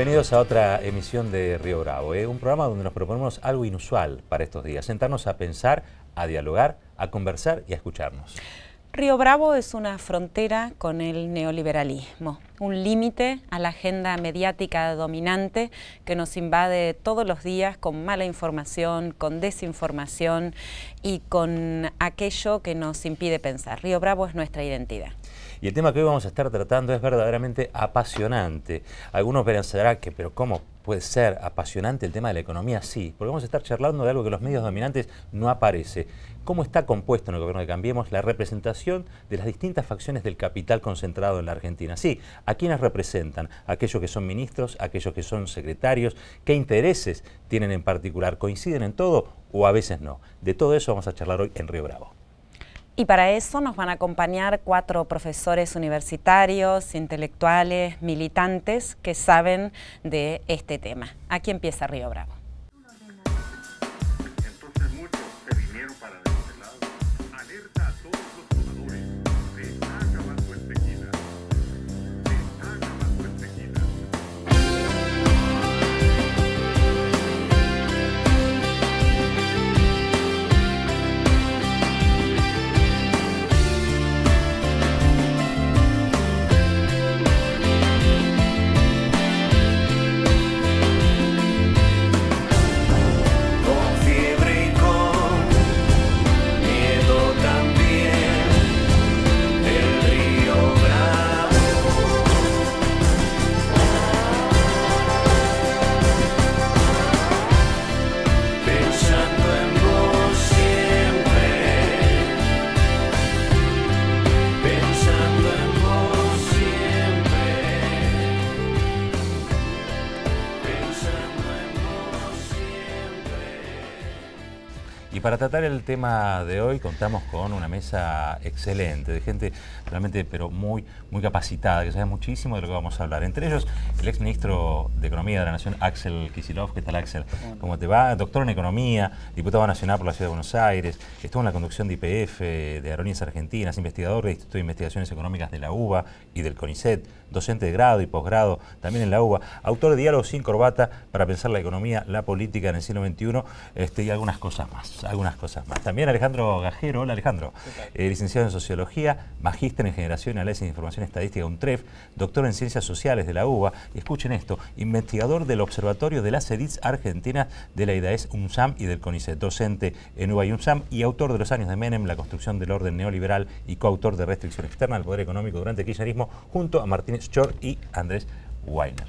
Bienvenidos a otra emisión de Río Bravo, un programa donde nos proponemos algo inusual para estos días, sentarnos a pensar, a dialogar, a conversar y a escucharnos. Río Bravo es una frontera con el neoliberalismo, un límite a la agenda mediática dominante que nos invade todos los días con mala información, con desinformación y con aquello que nos impide pensar. Río Bravo es nuestra identidad. Y el tema que hoy vamos a estar tratando es verdaderamente apasionante. Algunos pensarán que, pero ¿cómo puede ser apasionante el tema de la economía? Sí, porque vamos a estar charlando de algo que los medios dominantes no aparece. ¿Cómo está compuesto en el gobierno de Cambiemos la representación de las distintas facciones del capital concentrado en la Argentina? Sí, ¿a quiénes representan? Aquellos que son ministros, aquellos que son secretarios, ¿qué intereses tienen en particular? ¿Coinciden en todo o a veces no? De todo eso vamos a charlar hoy en Río Bravo. Y para eso nos van a acompañar 4 profesores universitarios, intelectuales, militantes que saben de este tema. Aquí empieza Río Bravo. Entonces muchos se vinieron para este lado. Alerta a todos los jugadores. Se está acabando el tequila. Se está acabando el tequila. Para tratar el tema de hoy contamos con una mesa excelente, de gente realmente pero muy capacitada, que sabe muchísimo de lo que vamos a hablar. Entre ellos, el ex ministro de Economía de la Nación, Axel Kicillof. ¿Qué tal, Axel? ¿Cómo te va? Doctor en Economía, diputado nacional por la Ciudad de Buenos Aires, estuvo en la conducción de YPF, de Aerolíneas Argentinas, investigador del Instituto de Investigaciones Económicas de la UBA y del CONICET, docente de grado y posgrado también en la UBA, autor de Diálogos sin corbata para pensar la economía, la política en el siglo XXI y algunas cosas más. También Alejandro Gajero. Hola, Alejandro. Licenciado en Sociología, magíster en Generación y Análisis de Información Estadística UNTREF, doctor en Ciencias Sociales de la UBA, y escuchen esto, investigador del Observatorio de las Élites Argentinas de la IDAES UNSAM y del CONICET, docente en UBA y UNSAM y autor de Los años de Menem, la construcción del orden neoliberal y coautor de Restricción Externa al Poder Económico durante el kirchnerismo, junto a Martín Schor y Andrés Weiner.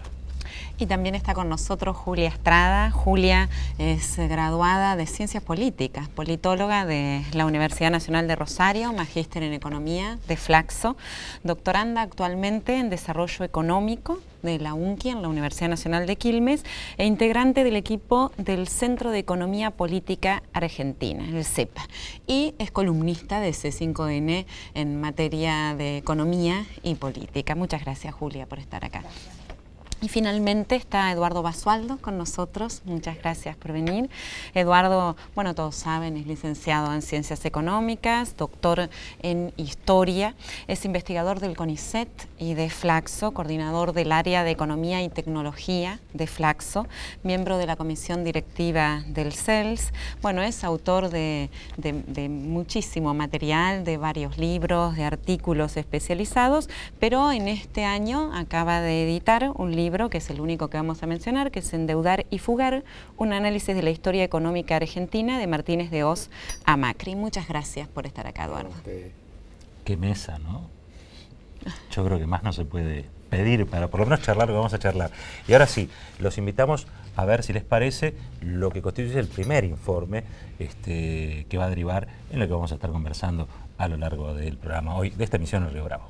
Y también está con nosotros Julia Estrada. Julia es graduada de Ciencias Políticas, politóloga de la Universidad Nacional de Rosario, magíster en Economía de Flaxo, doctoranda actualmente en Desarrollo Económico de la UNCI en la Universidad Nacional de Quilmes e integrante del equipo del Centro de Economía Política Argentina, el CEPA. Y es columnista de C5N en materia de economía y política. Muchas gracias, Julia, por estar acá. Y finalmente está Eduardo Basualdo con nosotros. Muchas gracias por venir. Eduardo, bueno, todos saben, es licenciado en Ciencias Económicas, doctor en Historia, es investigador del CONICET y de Flaxo, coordinador del área de Economía y Tecnología de Flaxo, miembro de la Comisión Directiva del CELS. Bueno, es autor de muchísimo material, de varios libros, de artículos especializados, pero en este año acaba de editar un libro que es el único que vamos a mencionar, que es Endeudar y Fugar, un análisis de la historia económica argentina de Martínez de Hoz a Macri. Muchas gracias por estar acá, Eduardo. Qué mesa, ¿no? Yo creo que más no se puede pedir para por lo menos charlar lo que vamos a charlar. Y ahora sí, los invitamos a ver si les parece lo que constituye el primer informe que va a derivar en lo que vamos a estar conversando a lo largo del programa hoy, de esta emisión en Río Bravo.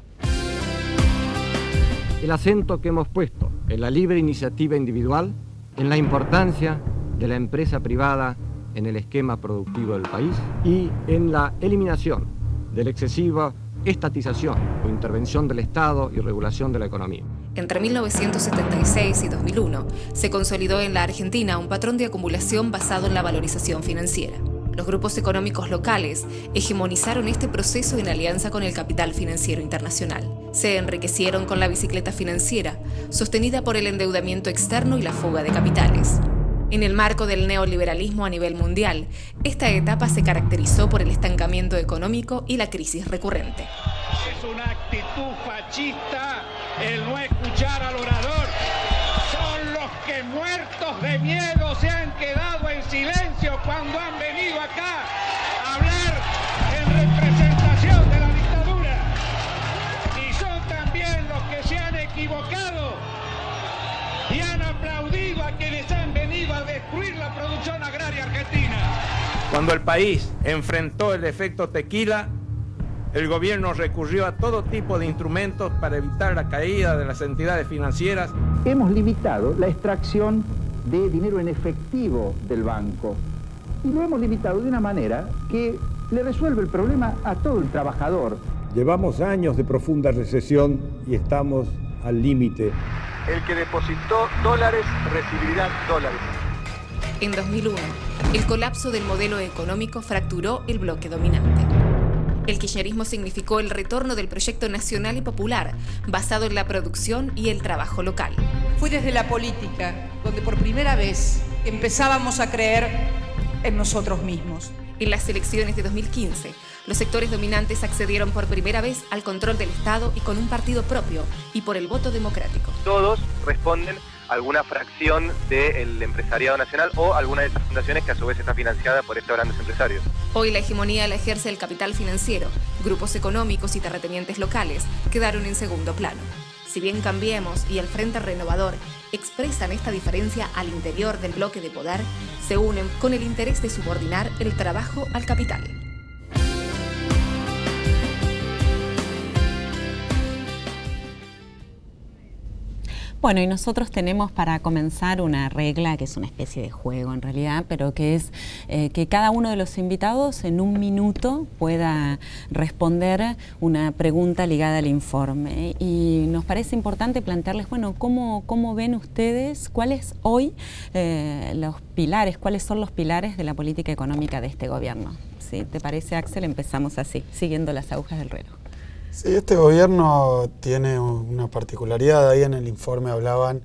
El acento que hemos puesto en la libre iniciativa individual, en la importancia de la empresa privada en el esquema productivo del país y en la eliminación de la excesiva estatización o intervención del Estado y regulación de la economía. Entre 1976 y 2001 se consolidó en la Argentina un patrón de acumulación basado en la valorización financiera. Los grupos económicos locales hegemonizaron este proceso en alianza con el capital financiero internacional. Se enriquecieron con la bicicleta financiera, sostenida por el endeudamiento externo y la fuga de capitales. En el marco del neoliberalismo a nivel mundial, esta etapa se caracterizó por el estancamiento económico y la crisis recurrente. Es una actitud fascista el no escuchar al orador. Son los que muertos de miedo se han quedado en silencio cuando han venido acá a hablar en representación de la dictadura. Y son también los que se han equivocado y han aplaudido a quienes han venido a destruir la producción agraria argentina. Cuando el país enfrentó el efecto tequila, el gobierno recurrió a todo tipo de instrumentos para evitar la caída de las entidades financieras. Hemos limitado la extracción de dinero en efectivo del banco y lo hemos limitado de una manera que le resuelve el problema a todo el trabajador. Llevamos años de profunda recesión y estamos al límite. El que depositó dólares recibirá dólares. En 2001, el colapso del modelo económico fracturó el bloque dominante. El kirchnerismo significó el retorno del proyecto nacional y popular, basado en la producción y el trabajo local. Fue desde la política donde por primera vez empezábamos a creer en nosotros mismos. En las elecciones de 2015, los sectores dominantes accedieron por primera vez al control del Estado y con un partido propio y por el voto democrático. Todos responden a alguna fracción del empresariado nacional o alguna de estas fundaciones que a su vez está financiada por estos grandes empresarios. Hoy la hegemonía la ejerce el capital financiero, grupos económicos y terratenientes locales quedaron en segundo plano. Si bien Cambiemos y el Frente Renovador expresan esta diferencia al interior del bloque de poder, se unen con el interés de subordinar el trabajo al capital. Bueno, y nosotros tenemos para comenzar una regla que es una especie de juego en realidad, pero que es que cada uno de los invitados en un minuto pueda responder una pregunta ligada al informe. Y nos parece importante plantearles, bueno, ¿cómo ven ustedes cuáles hoy los pilares, cuáles son los pilares de la política económica de este gobierno? ¿Sí? ¿Te parece, Axel? Empezamos así, siguiendo las agujas del reloj. Sí, este gobierno tiene una particularidad. Ahí en el informe hablaban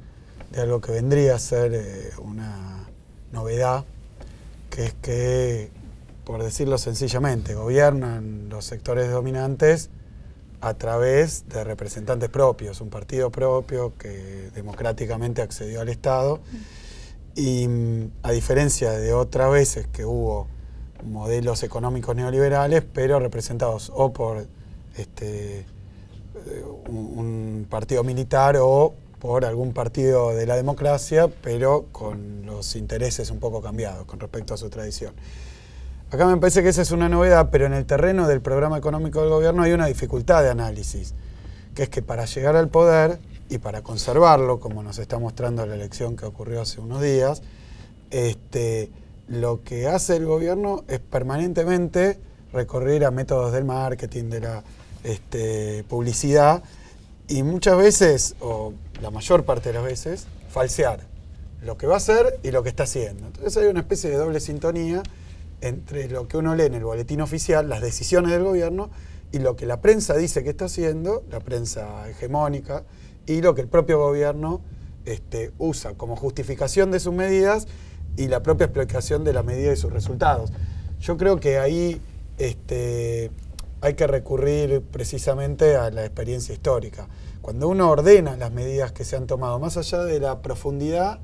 de algo que vendría a ser una novedad, que es que, por decirlo sencillamente, gobiernan los sectores dominantes a través de representantes propios, un partido propio que democráticamente accedió al Estado. Y a diferencia de otras veces que hubo modelos económicos neoliberales, pero representados o por un partido militar o por algún partido de la democracia, pero con los intereses un poco cambiados con respecto a su tradición. Acá me parece que esa es una novedad, pero en el terreno del programa económico del gobierno hay una dificultad de análisis, que es que para llegar al poder y para conservarlo, como nos está mostrando la elección que ocurrió hace unos días, lo que hace el gobierno es permanentemente recurrir a métodos del marketing, de la publicidad, y muchas veces, o la mayor parte de las veces, falsear lo que va a hacer y lo que está haciendo. Entonces hay una especie de doble sintonía entre lo que uno lee en el boletín oficial, las decisiones del gobierno, y lo que la prensa dice que está haciendo, la prensa hegemónica, y lo que el propio gobierno usa como justificación de sus medidas y la propia explicación de la medida y sus resultados. Yo creo que ahí hay que recurrir precisamente a la experiencia histórica. Cuando uno ordena las medidas que se han tomado, más allá de la profundidad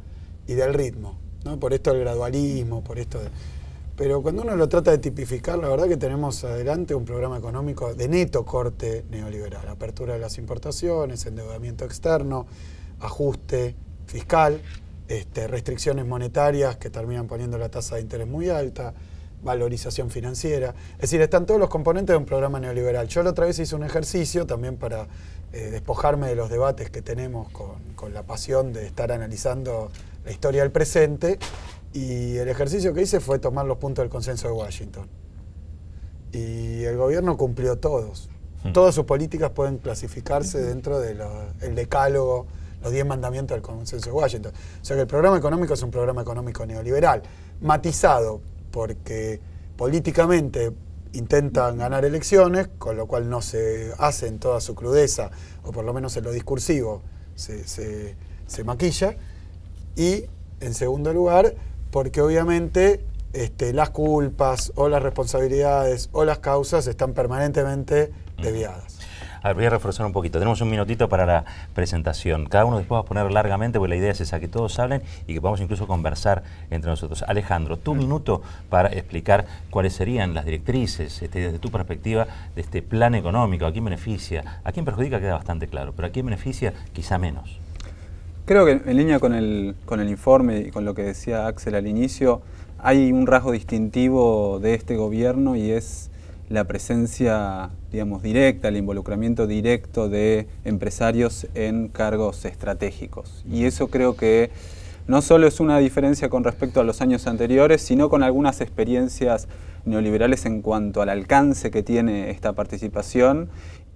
y del ritmo, ¿no? Por esto del gradualismo, por esto pero cuando uno lo trata de tipificar, la verdad que tenemos adelante un programa económico de neto corte neoliberal. Apertura de las importaciones, endeudamiento externo, ajuste fiscal, restricciones monetarias que terminan poniendo la tasa de interés muy alta, valorización financiera. Es decir, están todos los componentes de un programa neoliberal. Yo la otra vez hice un ejercicio también para despojarme de los debates que tenemos con la pasión de estar analizando la historia del presente, y el ejercicio que hice fue tomar los puntos del consenso de Washington. Y el gobierno cumplió todos. Todas sus políticas pueden clasificarse dentro del decálogo, los 10 mandamientos del consenso de Washington. O sea que el programa económico es un programa económico neoliberal, matizado porque políticamente intentan ganar elecciones, con lo cual no se hace en toda su crudeza, o por lo menos en lo discursivo, se maquilla. Y en segundo lugar, porque obviamente las culpas o las responsabilidades o las causas están permanentemente desviadas. A ver, voy a reforzar un poquito. Tenemos un minutito para la presentación. Cada uno después va a poner largamente, porque la idea es esa, que todos hablen y que podamos incluso conversar entre nosotros. Alejandro, tu minuto para explicar cuáles serían las directrices, desde tu perspectiva, de este plan económico. ¿A quién beneficia? ¿A quién perjudica? Queda bastante claro, pero ¿a quién beneficia? Quizá menos. Creo que en línea con el informe y con lo que decía Axel al inicio, hay un rasgo distintivo de este gobierno y es la presencia, digamos, directa, el involucramiento directo de empresarios en cargos estratégicos. Y eso creo que no solo es una diferencia con respecto a los años anteriores, sino con algunas experiencias neoliberales en cuanto al alcance que tiene esta participación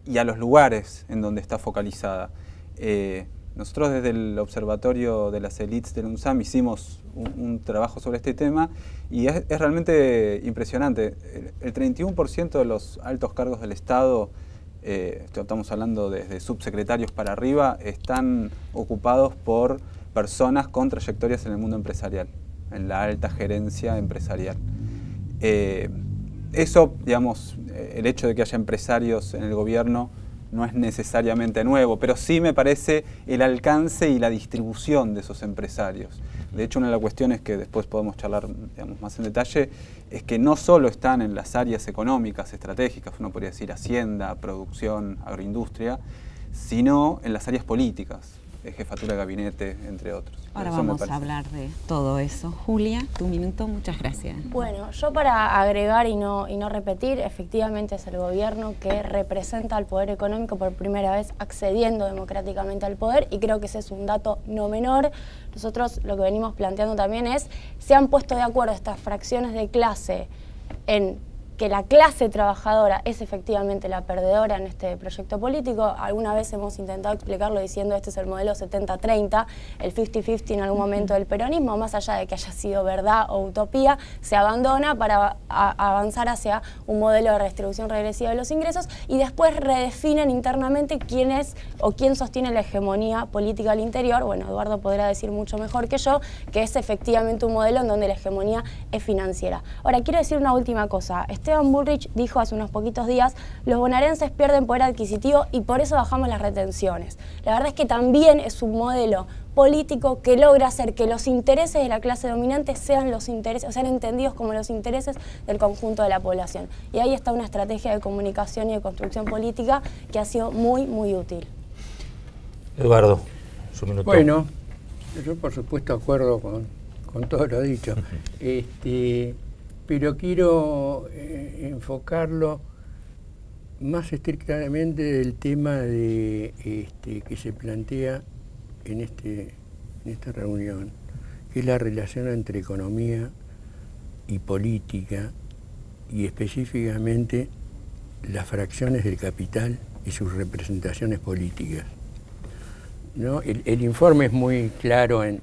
y a los lugares en donde está focalizada. Nosotros desde el Observatorio de las Elites del UNSAM hicimos un trabajo sobre este tema y es realmente impresionante. El 31% de los altos cargos del Estado, estamos hablando desde subsecretarios para arriba, están ocupados por personas con trayectorias en el mundo empresarial, en la alta gerencia empresarial. Eso, digamos, el hecho de que haya empresarios en el gobierno no es necesariamente nuevo, pero sí me parece el alcance y la distribución de esos empresarios. De hecho, una de las cuestiones que después podemos charlar, digamos, más en detalle, es que no solo están en las áreas económicas estratégicas, uno podría decir hacienda, producción, agroindustria, sino en las áreas políticas, jefatura de gabinete, entre otros. Ahora vamos a hablar de todo eso. Julia, tu minuto, muchas gracias. Bueno, yo para agregar y no repetir, efectivamente es el gobierno que representa al poder económico por primera vez accediendo democráticamente al poder y creo que ese es un dato no menor. Nosotros lo que venimos planteando también es, se han puesto de acuerdo estas fracciones de clase en que la clase trabajadora es efectivamente la perdedora en este proyecto político. Alguna vez hemos intentado explicarlo diciendo este es el modelo 70-30, el 50-50 en algún momento del peronismo, más allá de que haya sido verdad o utopía, se abandona para avanzar hacia un modelo de redistribución regresiva de los ingresos y después redefinen internamente quién es o quién sostiene la hegemonía política al interior. Bueno, Eduardo podrá decir mucho mejor que yo, que es efectivamente un modelo en donde la hegemonía es financiera. Ahora, quiero decir una última cosa. Esteban Bullrich dijo hace unos poquitos días, los bonaerenses pierden poder adquisitivo y por eso bajamos las retenciones. La verdad es que también es un modelo político que logra hacer que los intereses de la clase dominante sean los intereses, o sean entendidos como los intereses del conjunto de la población. Y ahí está una estrategia de comunicación y de construcción política que ha sido muy, muy útil. Eduardo, su minuto. Bueno, yo por supuesto acuerdo con todo lo dicho. Pero quiero enfocarlo más estrictamente del tema de que se plantea en esta reunión, que es la relación entre economía y política, y específicamente las fracciones del capital y sus representaciones políticas, ¿no? El informe es muy claro en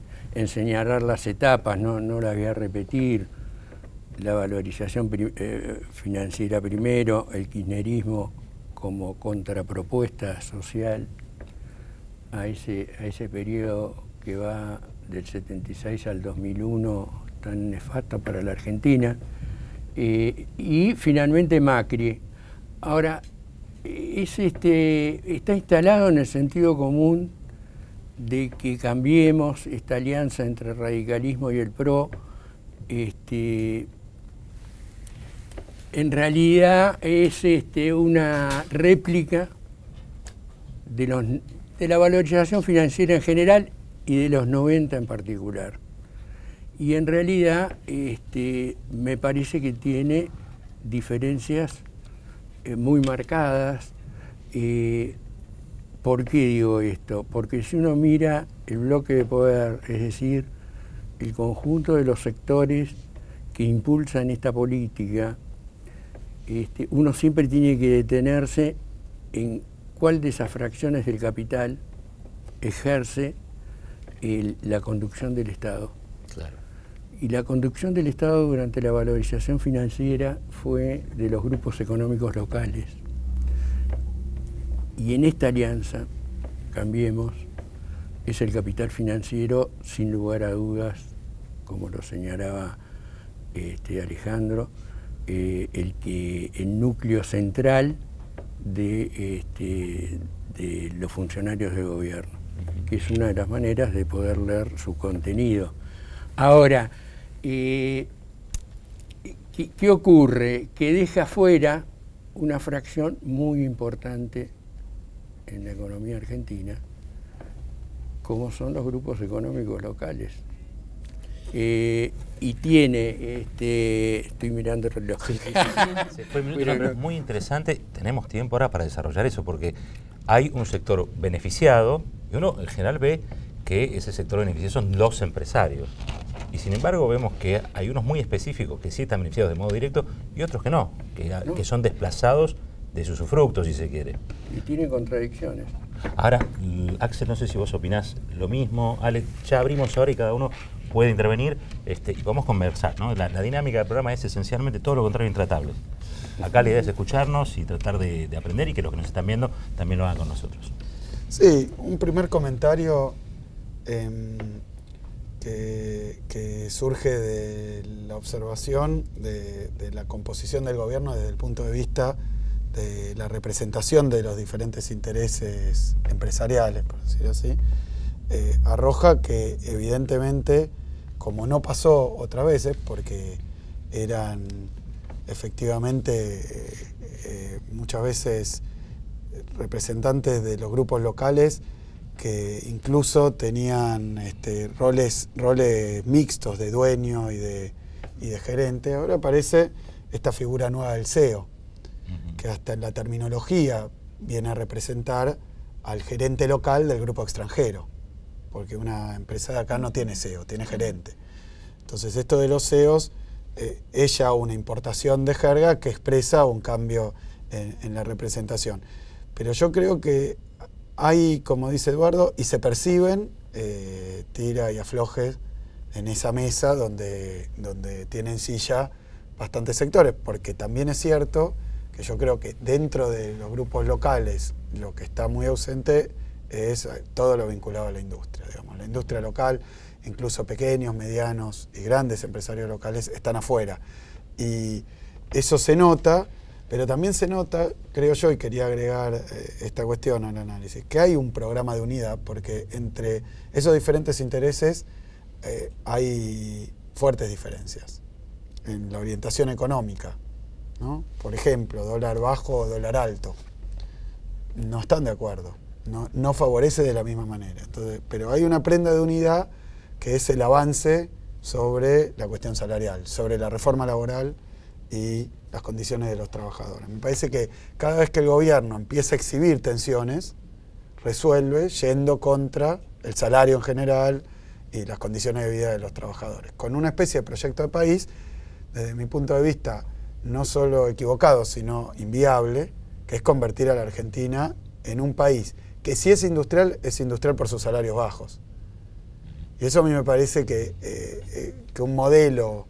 señalar las etapas, no las voy a repetir. La valorización financiera primero, el kirchnerismo como contrapropuesta social a ese periodo que va del 76 al 2001 tan nefasto para la Argentina, y finalmente Macri. Ahora, está instalado en el sentido común de que cambiemos esta alianza entre el radicalismo y el PRO. En realidad es una réplica de la valorización financiera en general y de los 90 en particular. Y en realidad me parece que tiene diferencias muy marcadas. ¿Por qué digo esto? Porque si uno mira el bloque de poder, es decir, el conjunto de los sectores que impulsan esta política, uno siempre tiene que detenerse en cuál de esas fracciones del capital ejerce la conducción del Estado. Claro. Y la conducción del Estado durante la valorización financiera fue de los grupos económicos locales. Y en esta alianza, Cambiemos, es el capital financiero, sin lugar a dudas, como lo señalaba Alejandro, el núcleo central de los funcionarios del gobierno, que es una de las maneras de poder leer su contenido. Ahora, ¿qué ocurre? Que deja fuera una fracción muy importante en la economía argentina, como son los grupos económicos locales. Y tiene, estoy mirando el reloj. Se fue un minuto, pero es muy interesante. Tenemos tiempo ahora para desarrollar eso, porque hay un sector beneficiado, y uno en general ve que ese sector beneficiado son los empresarios. Y sin embargo vemos que hay unos muy específicos que sí están beneficiados de modo directo y otros que no, que son desplazados de sus usufructos, si se quiere. Y tienen contradicciones. Ahora, Axel, no sé si vos opinás lo mismo. Ale, ya abrimos ahora y cada uno puede intervenir y podemos conversar, ¿no? La dinámica del programa es esencialmente todo lo contrario intratables. Acá la idea es escucharnos y tratar de aprender y que los que nos están viendo también lo hagan con nosotros. Sí, un primer comentario que surge de la observación de la composición del gobierno desde el punto de vista de la representación de los diferentes intereses empresariales, por decirlo así, arroja que evidentemente, como no pasó otras veces, porque eran efectivamente muchas veces representantes de los grupos locales que incluso tenían roles mixtos de dueño y de gerente. Ahora aparece esta figura nueva del CEO, que hasta en la terminología viene a representar al gerente local del grupo extranjero, porque una empresa de acá no tiene CEO, tiene gerente. Entonces esto de los CEOs es ya una importación de jerga que expresa un cambio en la representación. Pero yo creo que hay, como dice Eduardo, y se perciben tira y aflojes en esa mesa donde tienen silla bastantes sectores, porque también es cierto que yo creo que dentro de los grupos locales lo que está muy ausente es todo lo vinculado a la industria, digamos. La industria local, incluso pequeños, medianos y grandes empresarios locales están afuera. Y eso se nota, pero también se nota, creo yo, y quería agregar esta cuestión al análisis, que hay un programa de unidad, porque entre esos diferentes intereses hay fuertes diferencias en la orientación económica, ¿no? Por ejemplo, dólar bajo o dólar alto. No están de acuerdo, no favorece de la misma manera. Entonces, pero hay una prenda de unidad que es el avance sobre la cuestión salarial, sobre la reforma laboral y las condiciones de los trabajadores. Me parece que cada vez que el gobierno empieza a exhibir tensiones, resuelve yendo contra el salario en general y las condiciones de vida de los trabajadores, con una especie de proyecto de país, desde mi punto de vista, no solo equivocado, sino inviable, que es convertir a la Argentina en un país que si es industrial por sus salarios bajos. Y eso a mí me parece que un modelo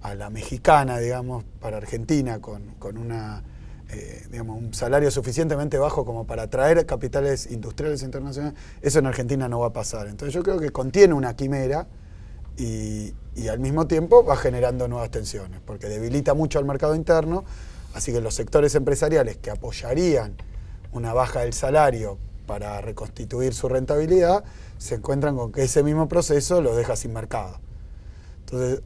a la mexicana, digamos, para Argentina, con un salario suficientemente bajo como para atraer capitales industriales internacionales, eso en Argentina no va a pasar. Entonces yo creo que contiene una quimera y al mismo tiempo va generando nuevas tensiones, porque debilita mucho al mercado interno, así que los sectores empresariales que apoyarían una baja del salario para reconstituir su rentabilidad, se encuentran con que ese mismo proceso los deja sin mercado. Entonces,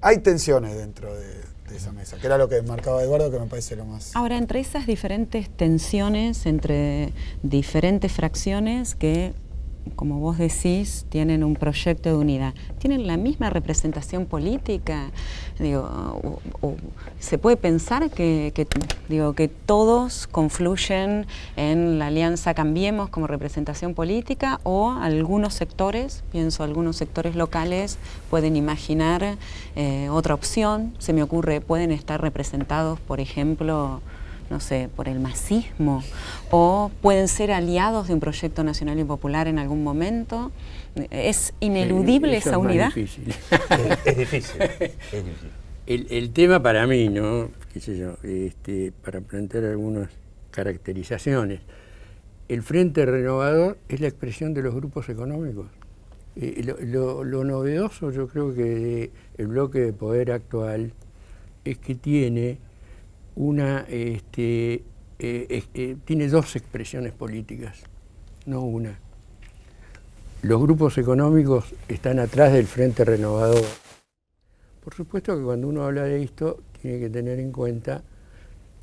hay tensiones dentro de esa mesa, que era lo que marcaba Eduardo, que me parece lo más... Ahora, entre esas diferentes tensiones, entre diferentes fracciones que, como vos decís, tienen un proyecto de unidad, ¿tienen la misma representación política? Digo, o ¿se puede pensar que todos confluyen en la alianza Cambiemos como representación política, o algunos sectores, algunos sectores locales pueden imaginar otra opción? Se me ocurre, pueden estar representados, por ejemplo, no sé, por el masismo, o pueden ser aliados de un proyecto nacional y popular en algún momento. ¿Es ineludible esa unidad? Es difícil. Es difícil. Es difícil. El tema para mí, ¿no? Qué sé yo, para plantear algunas caracterizaciones. El Frente Renovador es la expresión de los grupos económicos. Lo novedoso, yo creo que el bloque de poder actual es que tiene tiene dos expresiones políticas, no una. Los grupos económicos están atrás del Frente Renovador. Por supuesto que cuando uno habla de esto, tiene que tener en cuenta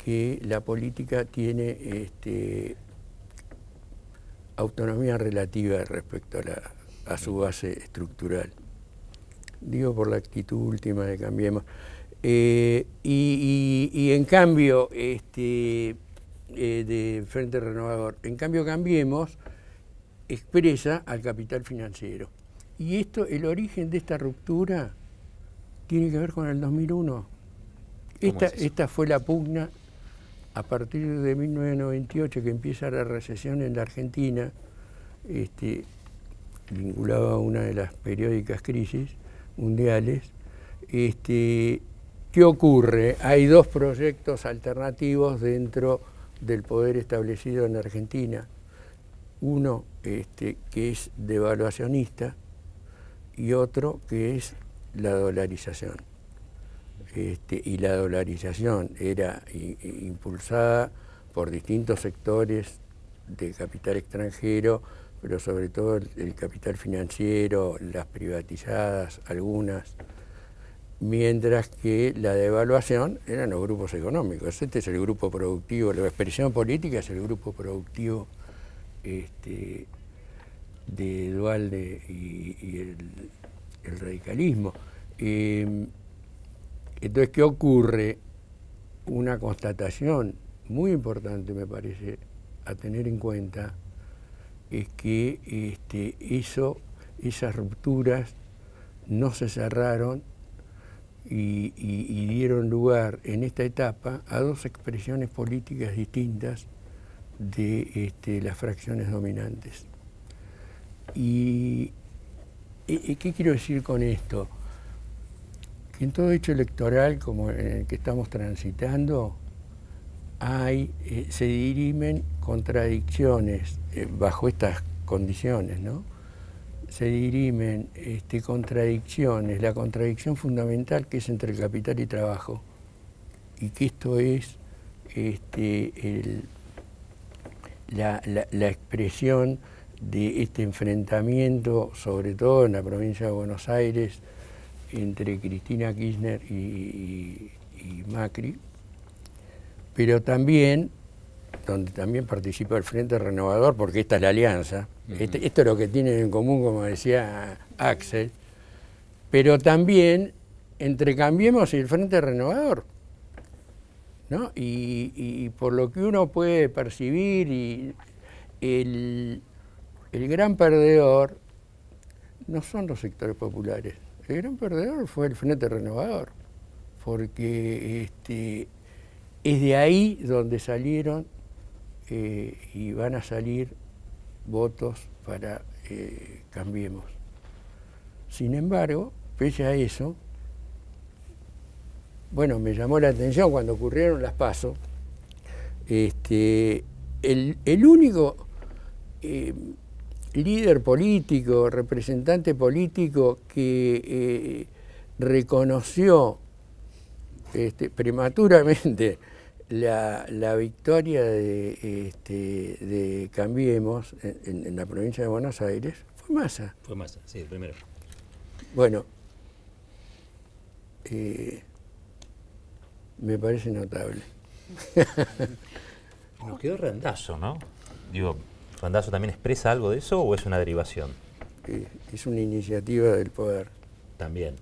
que la política tiene autonomía relativa respecto a su base estructural. Digo por la actitud última de Cambiemos. Y en cambio, de Frente Renovador, en cambio Cambiemos expresa al capital financiero. Y el origen de esta ruptura tiene que ver con el 2001. Esta fue la pugna a partir de 1998, que empieza la recesión en la Argentina, vinculado a una de las periódicas crisis mundiales. ¿Qué ocurre? Hay dos proyectos alternativos dentro del poder establecido en Argentina. Uno que es devaluacionista y otro que es la dolarización. Y la dolarización era impulsada por distintos sectores de capital extranjero, pero sobre todo el capital financiero, las privatizadas, algunas, mientras que la devaluación eran los grupos económicos. Este es el grupo productivo, la expresión política es el grupo productivo de Duhalde y el radicalismo. Entonces, ¿qué ocurre? Una constatación muy importante, me parece, a tener en cuenta, es que esas rupturas no se cerraron y dieron lugar en esta etapa a dos expresiones políticas distintas de las fracciones dominantes. ¿Y qué quiero decir con esto? Que en todo hecho electoral como en el que estamos transitando se dirimen contradicciones bajo estas condiciones, ¿no? Se dirimen contradicciones, la contradicción fundamental que es entre el capital y trabajo, y que esto es la expresión de este enfrentamiento, sobre todo en la provincia de Buenos Aires, entre Cristina Kirchner y Macri, pero también, donde también participa el Frente Renovador, porque esta es la alianza, esto es lo que tienen en común, como decía Axel, pero también entre Cambiemos y el Frente Renovador, ¿no? Y por lo que uno puede percibir, el gran perdedor no son los sectores populares. El gran perdedor fue el Frente Renovador, porque es de ahí donde salieron y van a salir votos para Cambiemos. Sin embargo, pese a eso, bueno, me llamó la atención cuando ocurrieron las PASO, el único líder político, representante político que reconoció prematuramente la victoria de Cambiemos en la provincia de Buenos Aires fue Massa. Fue Massa, sí, el primero. Bueno, me parece notable. Nos quedó Randazzo, ¿no? Digo, ¿Randazzo también expresa algo de eso o es una derivación? Es una iniciativa del poder. También.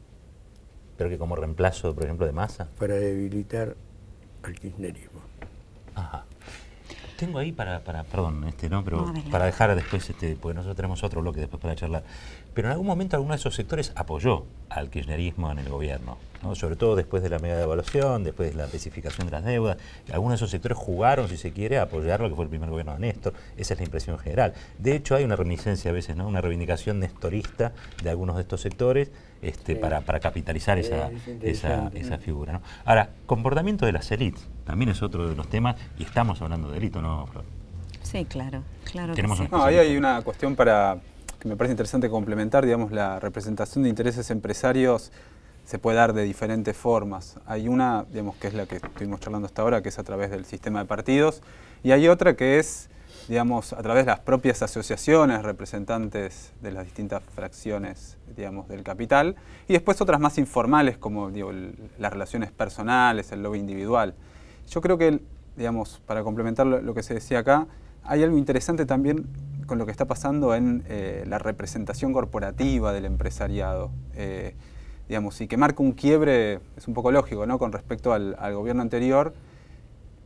Pero que como reemplazo, por ejemplo, de Massa. Para debilitar al kirchnerismo. Ajá. Tengo ahí perdón, ¿no? Pero para dejar después, porque nosotros tenemos otro bloque después para charlar. Pero en algún momento alguno de esos sectores apoyó al kirchnerismo en el gobierno, ¿no? Sobre todo después de la mega devaluación, después de la especificación de las deudas. Algunos de esos sectores jugaron, si se quiere, a apoyar lo que fue el primer gobierno de Néstor. Esa es la impresión general. De hecho, hay una reminiscencia a veces, ¿no? Una reivindicación nestorista de algunos de estos sectores para capitalizar esa figura, ¿no? Ahora, comportamiento de las élites también es otro de los temas, y estamos hablando de élite, ¿no, Flor? Sí, claro. No, ahí hay una cuestión que me parece interesante complementar, digamos, la representación de intereses empresarios se puede dar de diferentes formas. Hay una, digamos, que es la que estuvimos charlando hasta ahora, que es a través del sistema de partidos, y hay otra que es, digamos, a través de las propias asociaciones representantes de las distintas fracciones, digamos, del capital, y después otras más informales, como, digo, las relaciones personales, el lobby individual. Yo creo que, digamos, para complementar lo que se decía acá, hay algo interesante también con lo que está pasando en la representación corporativa del empresariado, digamos, y que marca un quiebre, es un poco lógico, ¿no?, con respecto al gobierno anterior,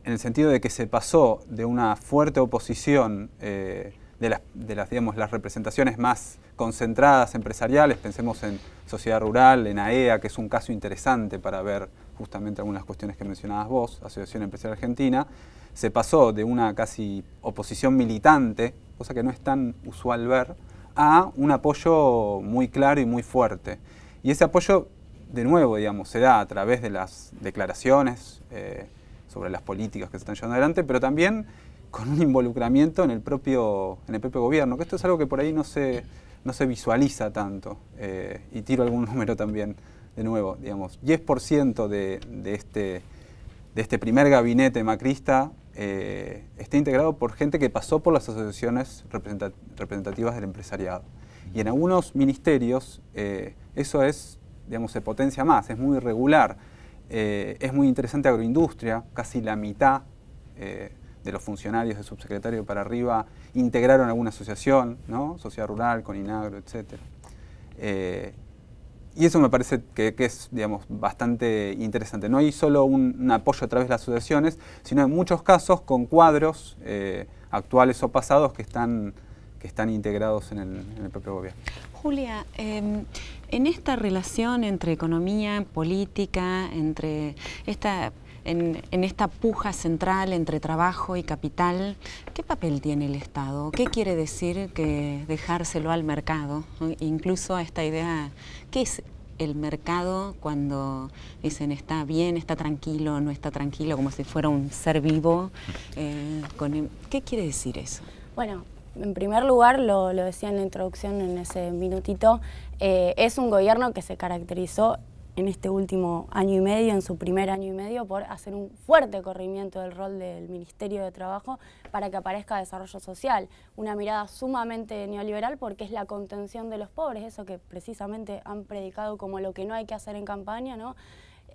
en el sentido de que se pasó de una fuerte oposición de las, digamos, las representaciones más concentradas empresariales, pensemos en Sociedad Rural, en AEA, que es un caso interesante para ver justamente algunas cuestiones que mencionabas vos, Asociación Empresarial Argentina, se pasó de una casi oposición militante, cosa que no es tan usual ver, a un apoyo muy claro y muy fuerte. Y ese apoyo, de nuevo, digamos, se da a través de las declaraciones sobre las políticas que se están llevando adelante, pero también con un involucramiento en el propio gobierno, que esto es algo que por ahí no se visualiza tanto. Y tiro algún número también, de nuevo, digamos, 10% de este primer gabinete macrista está integrado por gente que pasó por las asociaciones representativas del empresariado. Y en algunos ministerios eso es, digamos, se potencia más, es muy irregular. Es muy interesante agroindustria, casi la mitad de los funcionarios de subsecretario para arriba integraron alguna asociación, ¿no? Sociedad Rural, Coninagro, etc. Y eso me parece que es, digamos, bastante interesante. No hay solo un apoyo a través de las asociaciones, sino en muchos casos con cuadros actuales o pasados que están integrados en el propio gobierno. Julia, en esta relación entre economía, política, en esta puja central entre trabajo y capital, ¿qué papel tiene el Estado? ¿Qué quiere decir que dejárselo al mercado? Incluso esta idea, ¿qué es el mercado cuando dicen está bien, está tranquilo, no está tranquilo, como si fuera un ser vivo? ¿Qué quiere decir eso? Bueno, en primer lugar, lo decía en la introducción en ese minutito, es un gobierno que se caracterizó en este último año y medio, en su primer año y medio, por hacer un fuerte corrimiento del rol del Ministerio de Trabajo para que aparezca desarrollo social. Una mirada sumamente neoliberal porque es la contención de los pobres, eso que precisamente han predicado como lo que no hay que hacer en campaña, ¿no?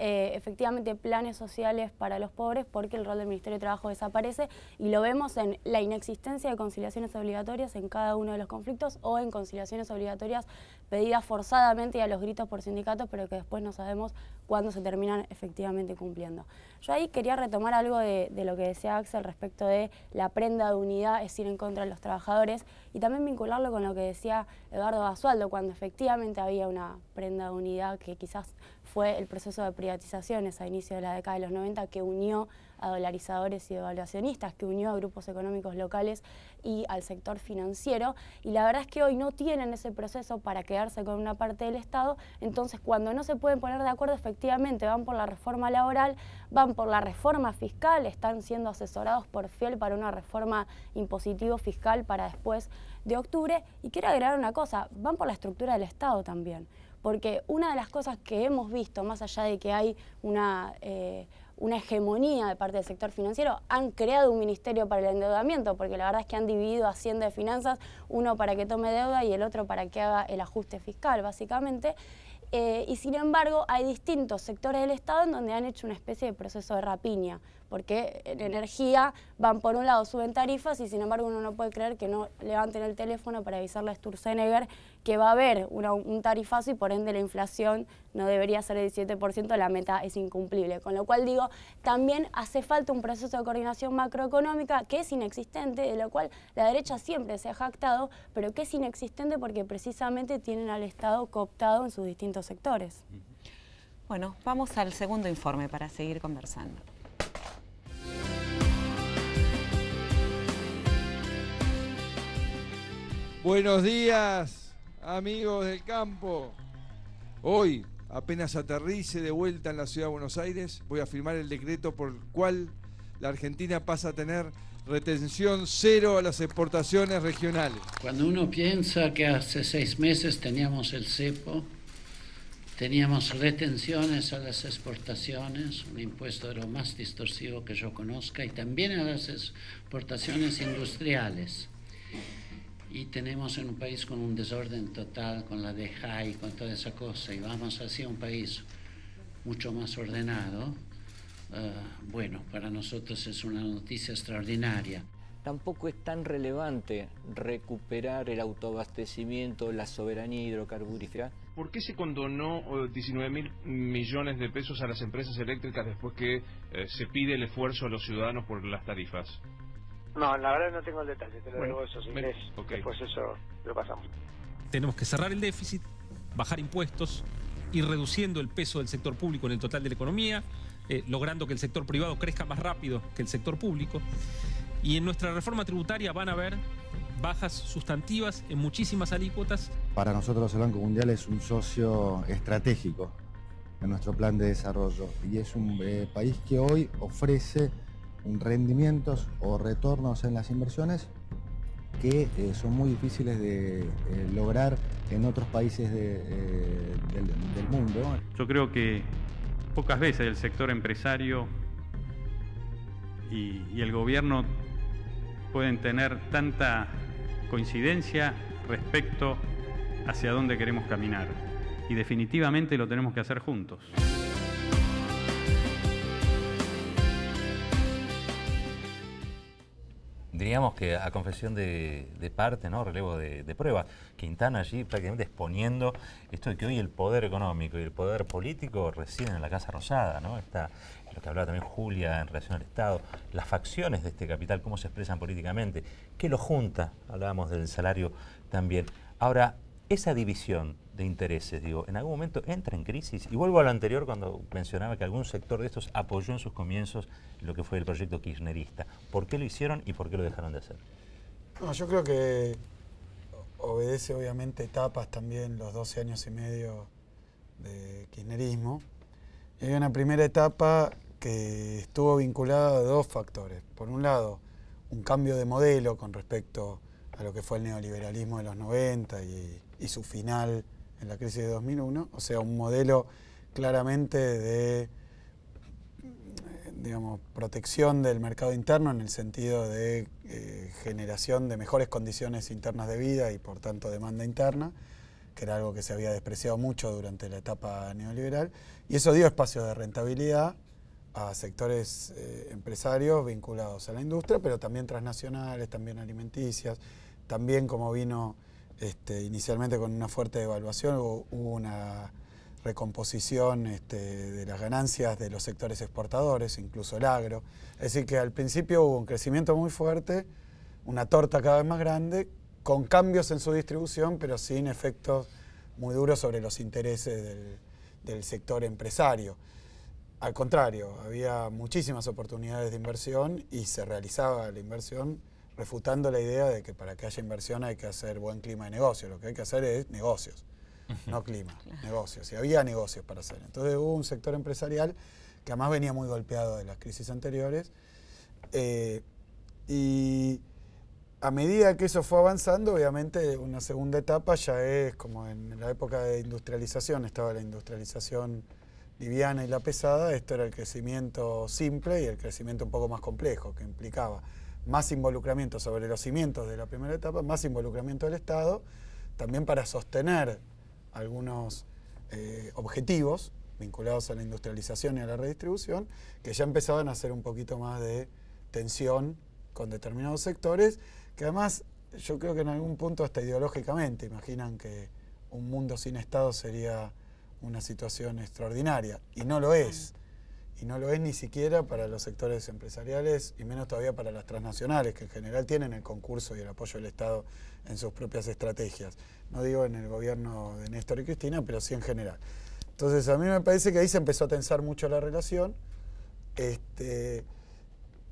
Efectivamente planes sociales para los pobres porque el rol del Ministerio de Trabajo desaparece y lo vemos en la inexistencia de conciliaciones obligatorias en cada uno de los conflictos o en conciliaciones obligatorias pedidas forzadamente y a los gritos por sindicatos, pero que después no sabemos cuándo se terminan efectivamente cumpliendo. Yo ahí quería retomar algo de lo que decía Axel respecto de la prenda de unidad, es ir en contra de los trabajadores, y también vincularlo con lo que decía Eduardo Basualdo, cuando efectivamente había una prenda de unidad que quizás fue el proceso de privatizaciones a inicio de la década de los 90 que unió a dolarizadores y devaluacionistas, que unió a grupos económicos locales y al sector financiero, y la verdad es que hoy no tienen ese proceso para quedarse con una parte del Estado. Entonces cuando no se pueden poner de acuerdo, efectivamente van por la reforma laboral, van por la reforma fiscal, están siendo asesorados por Fiel para una reforma impositivo fiscal para después de octubre, y quiero agregar una cosa, van por la estructura del Estado también, porque una de las cosas que hemos visto, más allá de que hay una hegemonía de parte del sector financiero, han creado un ministerio para el endeudamiento, porque la verdad es que han dividido Hacienda y Finanzas, uno para que tome deuda y el otro para que haga el ajuste fiscal, básicamente. Y sin embargo hay distintos sectores del Estado en donde han hecho una especie de proceso de rapiña. porque en energía van por un lado, suben tarifas y sin embargo uno no puede creer que no levanten el teléfono para avisarle a Sturzenegger que va a haber un tarifazo y por ende la inflación no debería ser el 17%, la meta es incumplible. Con lo cual digo, también hace falta un proceso de coordinación macroeconómica que es inexistente, de lo cual la derecha siempre se ha jactado, pero que es inexistente porque precisamente tienen al Estado cooptado en sus distintos sectores. Bueno, vamos al segundo informe para seguir conversando. Buenos días, amigos del campo. Hoy, apenas aterrice de vuelta en la ciudad de Buenos Aires, voy a firmar el decreto por el cual la Argentina pasa a tener retención cero a las exportaciones regionales. Cuando uno piensa que hace 6 meses teníamos el cepo, teníamos retenciones a las exportaciones, un impuesto de lo más distorsivo que yo conozca, y también a las exportaciones industriales. Y tenemos en un país con un desorden total, con la DEJAI, con toda esa cosa, y vamos hacia un país mucho más ordenado. Bueno, para nosotros es una noticia extraordinaria. Tampoco es tan relevante recuperar el autoabastecimiento, la soberanía hidrocarburífera. ¿Por qué se condonó 19.000 millones de pesos a las empresas eléctricas después que se pide el esfuerzo a los ciudadanos por las tarifas? No, la verdad no tengo el detalle, te lo digo eso sin inglés. Después eso lo pasamos. Tenemos que cerrar el déficit, bajar impuestos, ir reduciendo el peso del sector público en el total de la economía, logrando que el sector privado crezca más rápido que el sector público. Y en nuestra reforma tributaria van a haber bajas sustantivas en muchísimas alícuotas. Para nosotros el Banco Mundial es un socio estratégico en nuestro plan de desarrollo y es un país que hoy ofrece rendimientos o retornos en las inversiones que son muy difíciles de lograr en otros países del mundo. Yo creo que pocas veces el sector empresario y el gobierno pueden tener tanta coincidencia respecto hacia dónde queremos caminar. Y definitivamente lo tenemos que hacer juntos. Diríamos que a confesión de parte, ¿no? Relevo de prueba, Quintana allí prácticamente exponiendo esto de que hoy el poder económico y el poder político residen en la Casa Rosada, ¿no? Está lo que hablaba también Julia en relación al Estado, las facciones de este capital, cómo se expresan políticamente, qué lo junta, hablábamos del salario también. Ahora, esa división de intereses, digo, en algún momento entra en crisis. Y vuelvo a lo anterior cuando mencionaba que algún sector de estos apoyó en sus comienzos lo que fue el proyecto kirchnerista. ¿Por qué lo hicieron y por qué lo dejaron de hacer? No, yo creo que obedece obviamente etapas también los 12 años y medio de kirchnerismo. Y hay una primera etapa que estuvo vinculada a dos factores. Por un lado, un cambio de modelo con respecto a lo que fue el neoliberalismo de los 90 y su final en la crisis de 2001, o sea, un modelo claramente de, digamos, protección del mercado interno en el sentido de generación de mejores condiciones internas de vida y por tanto demanda interna, que era algo que se había despreciado mucho durante la etapa neoliberal, y eso dio espacio de rentabilidad a sectores empresarios vinculados a la industria, pero también transnacionales, también alimenticias, también como vino inicialmente con una fuerte devaluación, hubo una recomposición de las ganancias de los sectores exportadores, incluso el agro. Es decir, que al principio hubo un crecimiento muy fuerte, una torta cada vez más grande, con cambios en su distribución, pero sin efectos muy duros sobre los intereses del sector empresario. Al contrario, había muchísimas oportunidades de inversión y se realizaba la inversión refutando la idea de que para que haya inversión hay que hacer buen clima de negocio. Lo que hay que hacer es negocios, no clima, negocios. Y había negocios para hacer. Entonces hubo un sector empresarial que además venía muy golpeado de las crisis anteriores. Y a medida que eso fue avanzando, obviamente una segunda etapa ya es como en la época de industrialización, estaba la industrialización liviana y la pesada, esto era el crecimiento simple y el crecimiento un poco más complejo, que implicaba más involucramiento sobre los cimientos de la primera etapa, más involucramiento del Estado, también para sostener algunos objetivos vinculados a la industrialización y a la redistribución, que ya empezaban a hacer un poquito más de tensión con determinados sectores, que además yo creo que en algún punto hasta ideológicamente imaginan que un mundo sin Estado sería una situación extraordinaria, y no lo es. Y no lo es ni siquiera para los sectores empresariales y menos todavía para las transnacionales, que en general tienen el concurso y el apoyo del Estado en sus propias estrategias. No digo en el gobierno de Néstor y Cristina, pero sí en general. Entonces a mí me parece que ahí se empezó a tensar mucho la relación,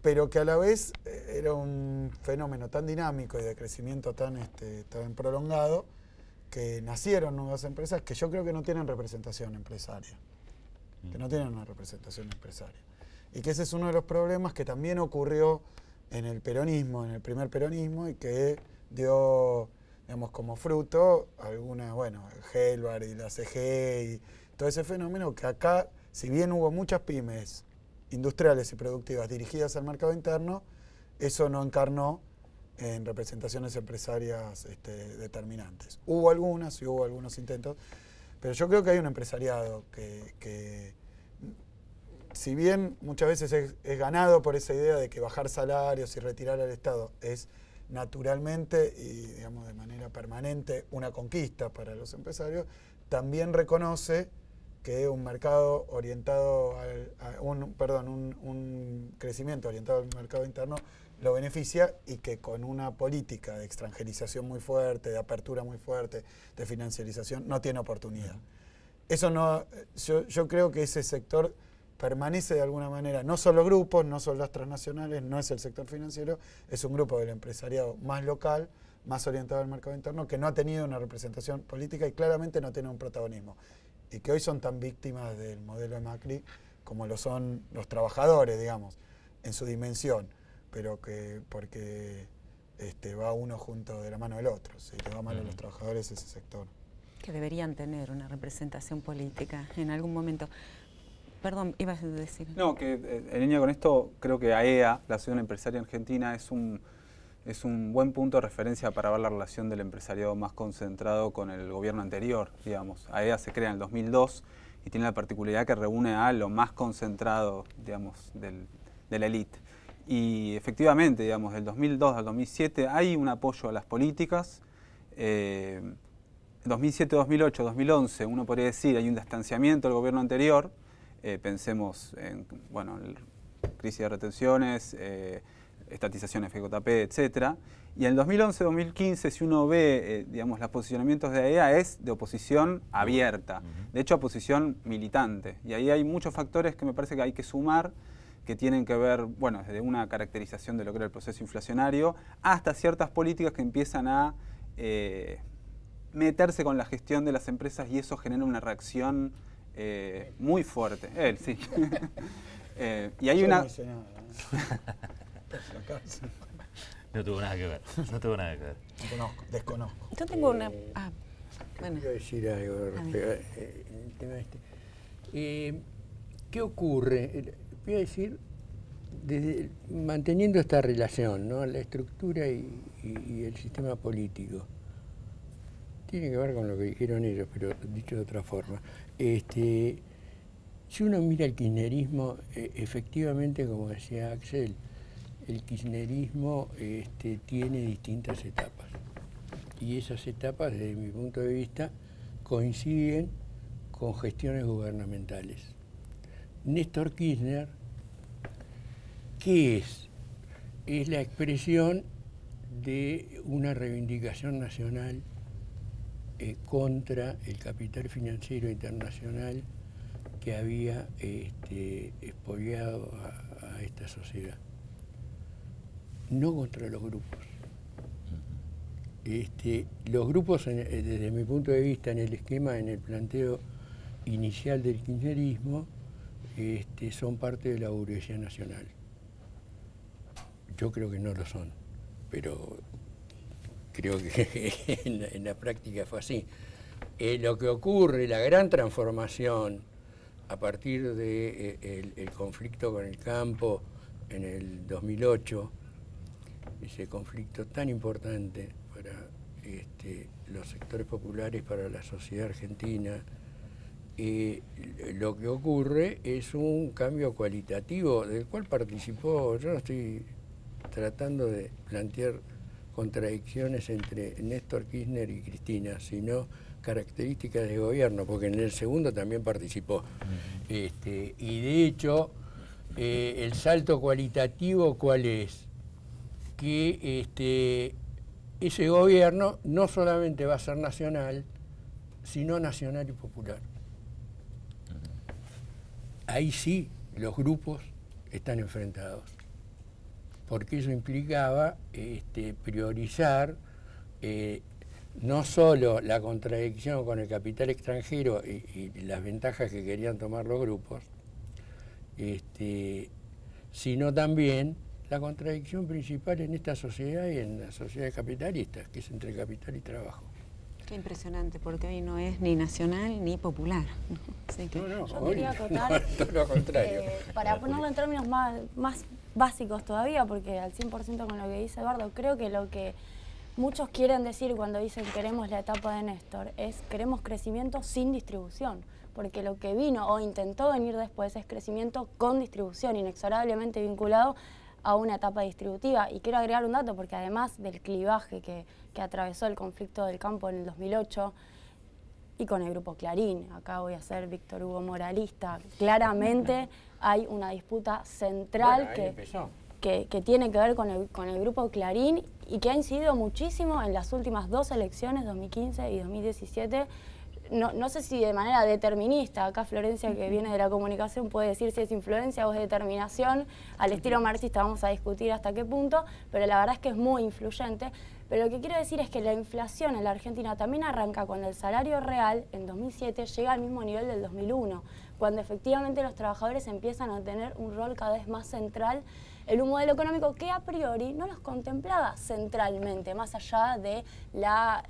pero que a la vez era un fenómeno tan dinámico y de crecimiento tan prolongado, que nacieron nuevas empresas que yo creo que no tienen representación empresaria. Que no tienen una representación empresaria. Y que ese es uno de los problemas que también ocurrió en el peronismo, en el primer peronismo, y que dio, digamos, como fruto alguna, bueno, Helvar y la CG y todo ese fenómeno, que acá, si bien hubo muchas pymes industriales y productivas dirigidas al mercado interno, eso no encarnó en representaciones empresarias determinantes. Hubo algunas y hubo algunos intentos, pero yo creo que hay un empresariado que si bien muchas veces es ganado por esa idea de que bajar salarios y retirar al Estado es naturalmente y digamos de manera permanente una conquista para los empresarios, también reconoce que un mercado orientado un crecimiento orientado al mercado interno lo beneficia, y que con una política de extranjerización muy fuerte, de apertura muy fuerte, de financiarización, no tiene oportunidad. Eso no, yo creo que ese sector permanece de alguna manera, no son los grupos, no son las transnacionales, no es el sector financiero, es un grupo del empresariado más local, más orientado al mercado interno, que no ha tenido una representación política y claramente no tiene un protagonismo. Y que hoy son tan víctimas del modelo de Macri como lo son los trabajadores, digamos, en su dimensión, pero que porque va uno junto de la mano del otro. Si le va mal a los trabajadores ese sector. Que deberían tener una representación política en algún momento. Perdón, ibas a decir. No, que en línea con esto, creo que AEA, la Asociación Empresaria Argentina, es un buen punto de referencia para ver la relación del empresariado más concentrado con el gobierno anterior, digamos. AEA se crea en el 2002 y tiene la particularidad que reúne a lo más concentrado, digamos, de la élite. Y efectivamente, digamos, del 2002 al 2007 hay un apoyo a las políticas. 2007, 2008, 2011, uno podría decir, hay un distanciamiento del gobierno anterior. Pensemos en, bueno, crisis de retenciones, estatización FJP, etc. Y en el 2011-2015, si uno ve, digamos, los posicionamientos de AEA, es de oposición abierta, de hecho oposición militante. Y ahí hay muchos factores que me parece que hay que sumar, que tienen que ver, bueno, desde una caracterización de lo que era el proceso inflacionario, hasta ciertas políticas que empiezan a meterse con la gestión de las empresas, y eso genera una reacción muy fuerte. Él, sí. Y hay una... No tuvo nada que ver, no tuvo nada que ver. Desconozco. Yo tengo una... bueno. Quiero decir algo respecto al tema ¿qué ocurre? Voy a decir, manteniendo esta relación, ¿no? La estructura y el sistema político. Tiene que ver con lo que dijeron ellos, pero dicho de otra forma. Si uno mira el kirchnerismo, efectivamente, como decía Axel, el kirchnerismo tiene distintas etapas. Y esas etapas, desde mi punto de vista, coinciden con gestiones gubernamentales. Néstor Kirchner, ¿qué es? Es la expresión de una reivindicación nacional contra el capital financiero internacional que había expoliado a esta sociedad. No contra los grupos. Los grupos, desde mi punto de vista, en el esquema, en el planteo inicial del kirchnerismo, son parte de la burguesía nacional. Yo creo que no lo son, pero creo que en la práctica fue así. Lo que ocurre, la gran transformación a partir del conflicto con el campo en el 2008, ese conflicto tan importante para los sectores populares, para la sociedad argentina, lo que ocurre es un cambio cualitativo del cual participó. Yo no estoy tratando de plantear contradicciones entre Néstor Kirchner y Cristina, sino características de gobierno, porque en el segundo también participó. Y de hecho, el salto cualitativo, ¿cuál es? Que ese gobierno no solamente va a ser nacional, sino nacional y popular. Ahí sí los grupos están enfrentados, porque eso implicaba priorizar no solo la contradicción con el capital extranjero y las ventajas que querían tomar los grupos, sino también la contradicción principal en esta sociedad y en las sociedades capitalistas, que es entre capital y trabajo. Qué impresionante, porque hoy no es ni nacional ni popular. Así que... Yo quería acotar, todo lo contrario. Para ponerlo en términos más básicos todavía, porque al 100% con lo que dice Eduardo, creo que lo que muchos quieren decir cuando dicen queremos la etapa de Néstor es queremos crecimiento sin distribución, porque lo que vino o intentó venir después es crecimiento con distribución, inexorablemente vinculado a una etapa distributiva. Y quiero agregar un dato, porque además del clivaje que atravesó el conflicto del campo en el 2008 y con el grupo Clarín, acá voy a ser Víctor Hugo moralista, claramente hay una disputa central que tiene que ver con el grupo Clarín y que ha incidido muchísimo en las últimas dos elecciones, 2015 y 2017, no sé si de manera determinista, acá Florencia, que viene de la comunicación, puede decir si es influencia o es determinación, al estilo marxista vamos a discutir hasta qué punto, pero la verdad es que es muy influyente. Pero lo que quiero decir es que la inflación en la Argentina también arranca cuando el salario real en 2007 llega al mismo nivel del 2001, cuando efectivamente los trabajadores empiezan a tener un rol cada vez más central en un modelo económico que a priori no los contemplaba centralmente, más allá de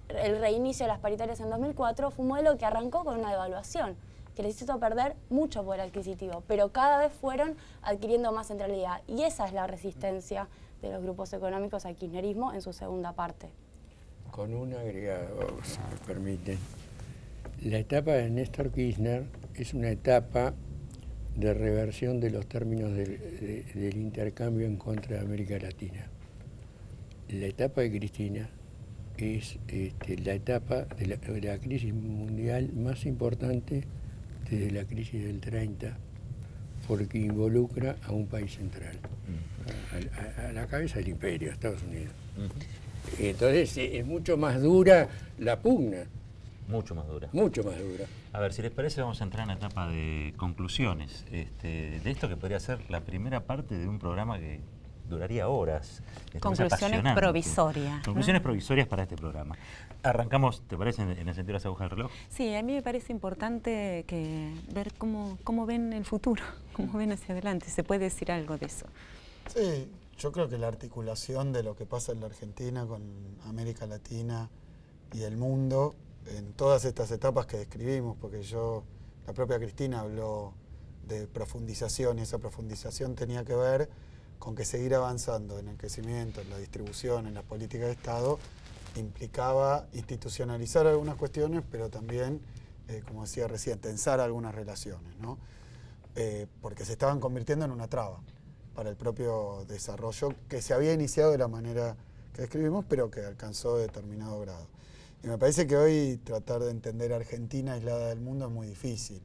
el reinicio de las paritarias en 2004, fue un modelo que arrancó con una devaluación, que les hizo perder mucho poder adquisitivo, pero cada vez fueron adquiriendo más centralidad, y esa es la resistencia de los grupos económicos al kirchnerismo en su segunda parte. Con un agregado, si me permiten. La etapa de Néstor Kirchner es una etapa de reversión de los términos del intercambio en contra de América Latina. La etapa de Cristina es la etapa de la crisis mundial más importante desde la crisis del 30, porque involucra a un país central, a la cabeza del imperio, Estados Unidos. Entonces es mucho más dura la pugna. Mucho más dura. Mucho más dura. A ver, si les parece, vamos a entrar en la etapa de conclusiones. De esto que podría ser la primera parte de un programa que duraría horas. Conclusiones provisorias. Conclusiones provisorias para este programa. Arrancamos, ¿te parece, en el sentido de las agujas del reloj? Sí, a mí me parece importante ver cómo ven el futuro, cómo ven hacia adelante. ¿Se puede decir algo de eso? Sí, yo creo que la articulación de lo que pasa en la Argentina con América Latina y el mundo, en todas estas etapas que describimos, porque la propia Cristina habló de profundización, y esa profundización tenía que ver con que seguir avanzando en el crecimiento, en la distribución, en la política de Estado, implicaba institucionalizar algunas cuestiones, pero también, como decía recién, tensar algunas relaciones, ¿no? Porque se estaban convirtiendo en una traba para el propio desarrollo que se había iniciado de la manera que describimos, pero que alcanzó determinado grado. Y me parece que hoy tratar de entender a Argentina aislada del mundo es muy difícil.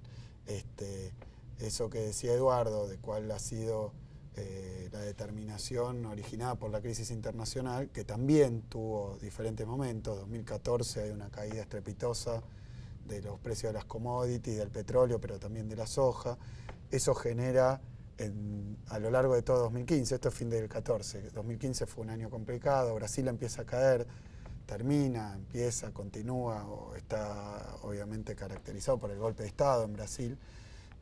Eso que decía Eduardo, de cuál ha sido la determinación originada por la crisis internacional, que también tuvo diferentes momentos. 2014 hay una caída estrepitosa de los precios de las commodities, del petróleo, pero también de la soja. Eso genera a lo largo de todo 2015, esto es fin del 14, 2015 fue un año complicado, Brasil empieza a caer, termina, empieza, continúa, o está obviamente caracterizado por el golpe de Estado en Brasil.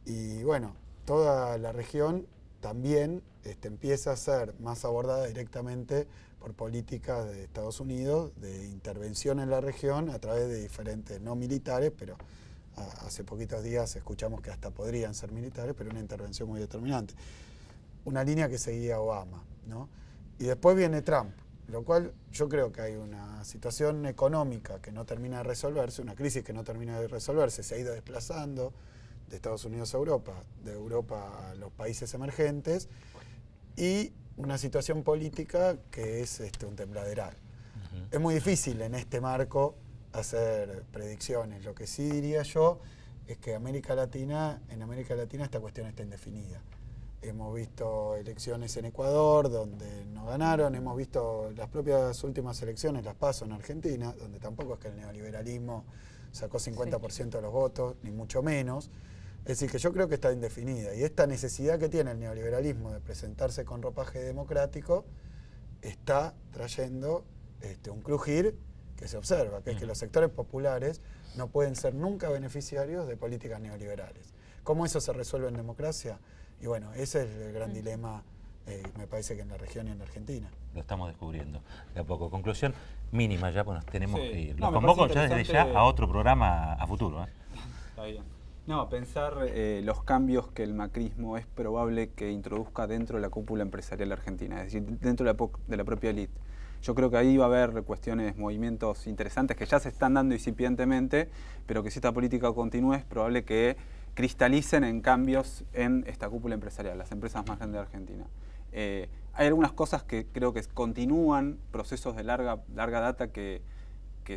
Y bueno, toda la región también empieza a ser más abordada directamente por políticas de Estados Unidos, de intervención en la región a través de diferentes, no militares, pero hace poquitos días escuchamos que hasta podrían ser militares, pero una intervención muy determinante. Una línea que seguía Obama, ¿no? Y después viene Trump. Lo cual yo creo que hay una situación económica que no termina de resolverse, una crisis que no termina de resolverse, se ha ido desplazando de Estados Unidos a Europa, de Europa a los países emergentes, y una situación política que es un tembladeral. Es muy difícil en este marco hacer predicciones. Lo que sí diría yo es que en América Latina esta cuestión está indefinida. Hemos visto elecciones en Ecuador donde no ganaron, hemos visto las propias últimas elecciones, las PASO en Argentina, donde tampoco es que el neoliberalismo sacó 50% de los votos, ni mucho menos. Es decir, que yo creo que está indefinida. Y esta necesidad que tiene el neoliberalismo de presentarse con ropaje democrático está trayendo un crujir que se observa, que es que los sectores populares no pueden ser nunca beneficiarios de políticas neoliberales. ¿Cómo eso se resuelve en democracia? Y bueno, ese es el gran dilema, me parece que en la región y en la Argentina. Lo estamos descubriendo de a poco. Conclusión mínima ya, pues tenemos que ir. No, Los convoco ya desde ya a otro programa a futuro. Está bien. No, pensar los cambios que el macrismo es probable que introduzca dentro de la cúpula empresarial argentina, es decir, dentro de la propia élite. Yo creo que ahí va a haber cuestiones, movimientos interesantes que ya se están dando incipientemente, pero que si esta política continúe es probable que cristalicen en cambios en esta cúpula empresarial, las empresas más grandes de Argentina. Hay algunas cosas que creo que continúan, procesos de larga data que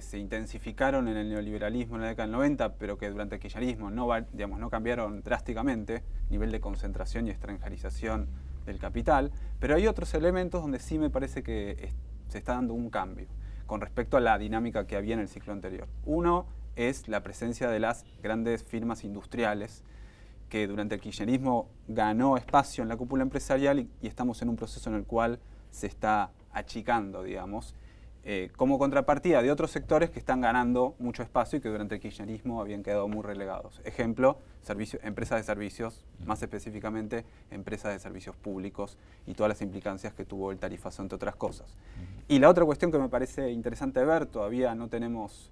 se intensificaron en el neoliberalismo en la década del 90, pero que durante el kirchnerismo no cambiaron drásticamente, nivel de concentración y extranjerización del capital, pero hay otros elementos donde sí me parece que se está dando un cambio con respecto a la dinámica que había en el ciclo anterior. Uno es la presencia de las grandes firmas industriales, que durante el kirchnerismo ganó espacio en la cúpula empresarial y estamos en un proceso en el cual se está achicando, digamos, como contrapartida de otros sectores que están ganando mucho espacio y que durante el kirchnerismo habían quedado muy relegados. Ejemplo, empresas de servicios, más específicamente empresas de servicios públicos y todas las implicancias que tuvo el tarifazo, entre otras cosas. Y la otra cuestión que me parece interesante ver, todavía no tenemos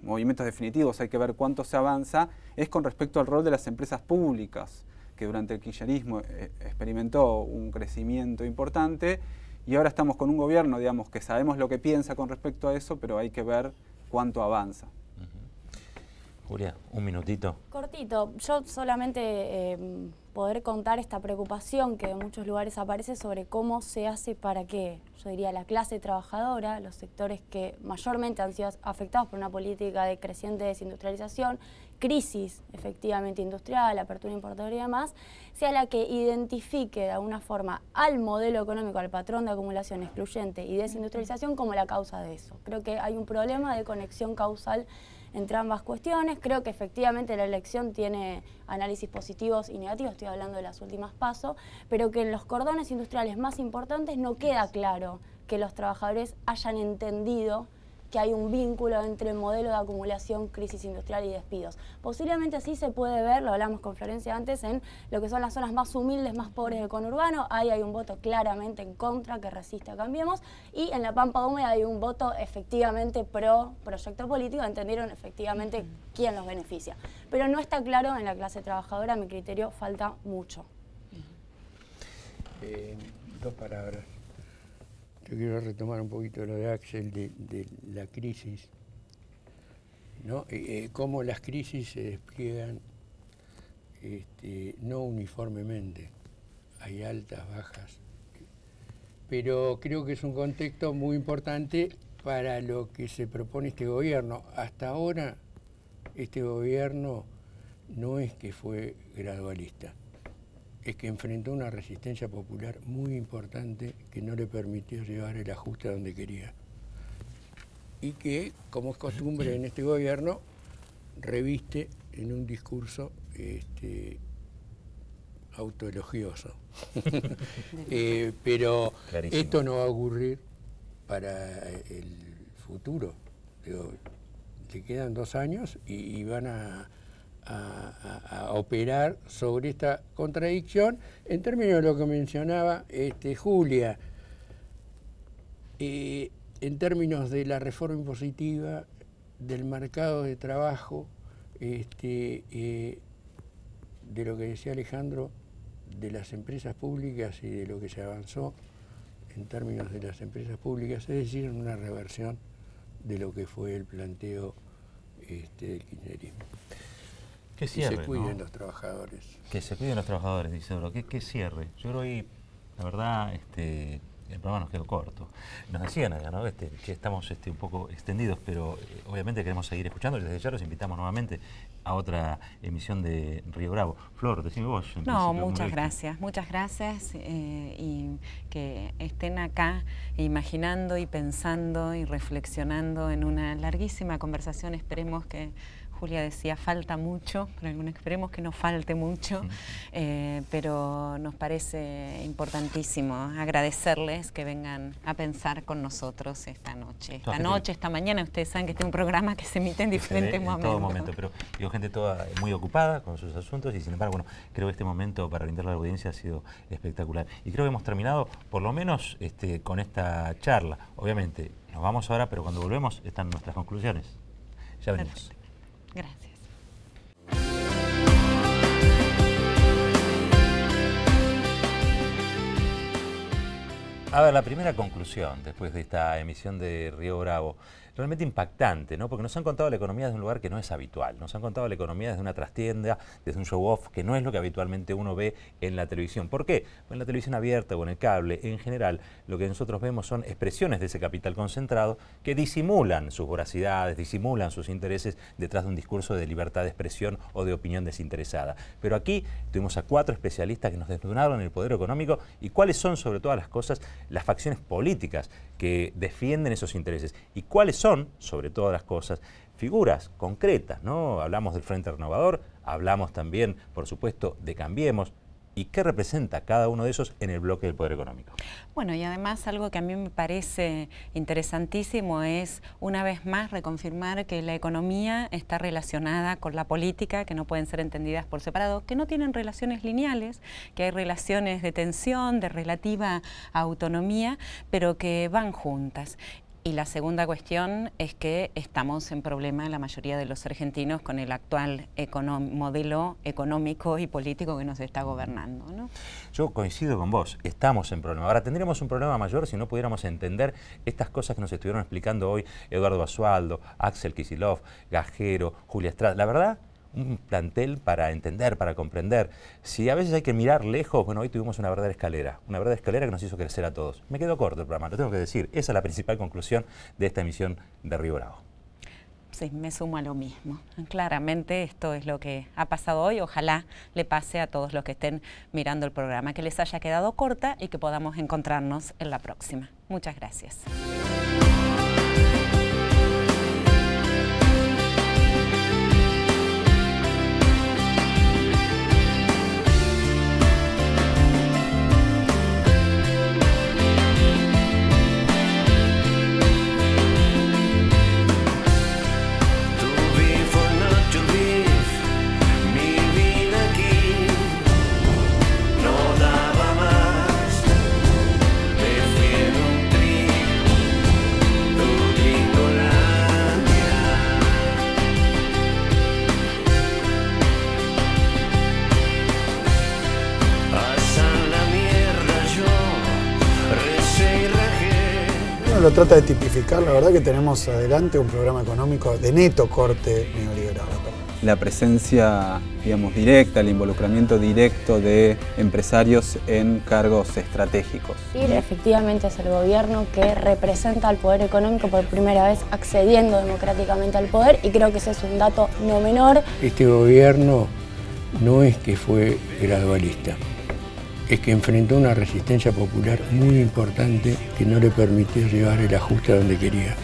movimientos definitivos, hay que ver cuánto se avanza, es con respecto al rol de las empresas públicas, que durante el kirchnerismo experimentó un crecimiento importante y ahora estamos con un gobierno, que sabemos lo que piensa con respecto a eso, pero hay que ver cuánto avanza. Julia, un minutito. Cortito, yo solamente poder contar esta preocupación que en muchos lugares aparece sobre cómo se hace para que, yo diría, la clase trabajadora, los sectores que mayormente han sido afectados por una política de creciente desindustrialización, crisis efectivamente industrial, apertura importadora y demás, sea la que identifique de alguna forma al modelo económico, al patrón de acumulación excluyente y desindustrialización como la causa de eso. Creo que hay un problema de conexión causal entre ambas cuestiones. Creo que efectivamente la elección tiene análisis positivos y negativos, estoy hablando de las últimas PASO, pero que en los cordones industriales más importantes no queda claro que los trabajadores hayan entendido que hay un vínculo entre el modelo de acumulación, crisis industrial y despidos. Posiblemente así se puede ver, lo hablamos con Florencia antes, en lo que son las zonas más humildes, más pobres del conurbano. Ahí hay un voto claramente en contra, que resiste a Cambiemos, y en la Pampa Húmeda hay un voto efectivamente pro proyecto político, entendieron efectivamente quién los beneficia. Pero no está claro en la clase trabajadora, a mi criterio falta mucho. Dos palabras. Yo quiero retomar un poquito lo de Axel, de la crisis, ¿no? Cómo las crisis se despliegan no uniformemente, hay altas, bajas, pero creo que es un contexto muy importante para lo que se propone este gobierno. Hasta ahora, este gobierno no es que fue gradualista, es que enfrentó una resistencia popular muy importante que no le permitió llevar el ajuste a donde quería. Y que, como es costumbre en este gobierno, reviste en un discurso autoelogioso. Pero clarísimo. Esto no va a ocurrir para el futuro. Digo, le quedan 2 años y van a operar sobre esta contradicción en términos de lo que mencionaba Julia, en términos de la reforma impositiva, del mercado de trabajo, de lo que decía Alejandro, de las empresas públicas y de lo que se avanzó en términos de las empresas públicas, es decir, una reversión de lo que fue el planteo del kirchnerismo. Que cierre, se cuiden, ¿no?, los trabajadores. Que se cuiden los trabajadores, dice Oro. Que cierre. Yo creo que, la verdad, el programa nos quedó corto. Nos decían acá, ¿no?, que estamos un poco extendidos, pero obviamente queremos seguir escuchando y desde ya los invitamos nuevamente a otra emisión de Río Bravo. Flor, decime vos. No, muchas gracias y que estén acá imaginando y pensando y reflexionando en una larguísima conversación. Esperemos que, Julia decía, falta mucho, pero esperemos que no falte mucho, pero nos parece importantísimo agradecerles que vengan a pensar con nosotros esta noche. Esta mañana, ustedes saben que este es un programa que se emite en diferentes momentos. En todo momento, pero digo, gente toda muy ocupada con sus asuntos y sin embargo, bueno, creo que este momento para brindarle a la audiencia ha sido espectacular. Y creo que hemos terminado, por lo menos, con esta charla. Obviamente, nos vamos ahora, pero cuando volvemos están nuestras conclusiones. Ya venimos. Perfecto. Gracias. A ver, la primera conclusión después de esta emisión de Río Bravo, realmente impactante, ¿no? Porque nos han contado la economía desde un lugar que no es habitual, nos han contado la economía desde una trastienda, desde un show-off, que no es lo que habitualmente uno ve en la televisión. ¿Por qué? En la televisión abierta o en el cable, en general, lo que nosotros vemos son expresiones de ese capital concentrado que disimulan sus voracidades, disimulan sus intereses detrás de un discurso de libertad de expresión o de opinión desinteresada. Pero aquí tuvimos a 4 especialistas que nos desnudaron el poder económico y cuáles son, sobre todas las cosas, las facciones políticas que defienden esos intereses y cuáles son, sobre todas las cosas, figuras concretas, ¿no? Hablamos del Frente Renovador, hablamos también, por supuesto, de Cambiemos. ¿Y qué representa cada uno de esos en el bloque del poder económico? Bueno, y además algo que a mí me parece interesantísimo es, una vez más, reconfirmar que la economía está relacionada con la política, que no pueden ser entendidas por separado, que no tienen relaciones lineales, que hay relaciones de tensión, de relativa autonomía, pero que van juntas. Y la segunda cuestión es que estamos en problema la mayoría de los argentinos con el actual modelo económico y político que nos está gobernando, ¿no? Yo coincido con vos, estamos en problema. Ahora, tendríamos un problema mayor si no pudiéramos entender estas cosas que nos estuvieron explicando hoy Eduardo Basualdo, Axel Kicillof, Gajero, Julia Estrada. La verdad, un plantel para entender, para comprender. Si a veces hay que mirar lejos, bueno, hoy tuvimos una verdadera escalera que nos hizo crecer a todos. Me quedó corto el programa, lo tengo que decir. Esa es la principal conclusión de esta emisión de Río Bravo. Sí, me sumo a lo mismo. Claramente esto es lo que ha pasado hoy. Ojalá le pase a todos los que estén mirando el programa, que les haya quedado corta y que podamos encontrarnos en la próxima. Muchas gracias. Lo trata de tipificar, la verdad que tenemos adelante un programa económico de neto corte neoliberal. La presencia, digamos, directa, el involucramiento directo de empresarios en cargos estratégicos. Sí, efectivamente es el gobierno que representa al poder económico por primera vez accediendo democráticamente al poder y creo que ese es un dato no menor. Este gobierno no es que fue gradualista. Es que enfrentó una resistencia popular muy importante que no le permitió llevar el ajuste a donde quería.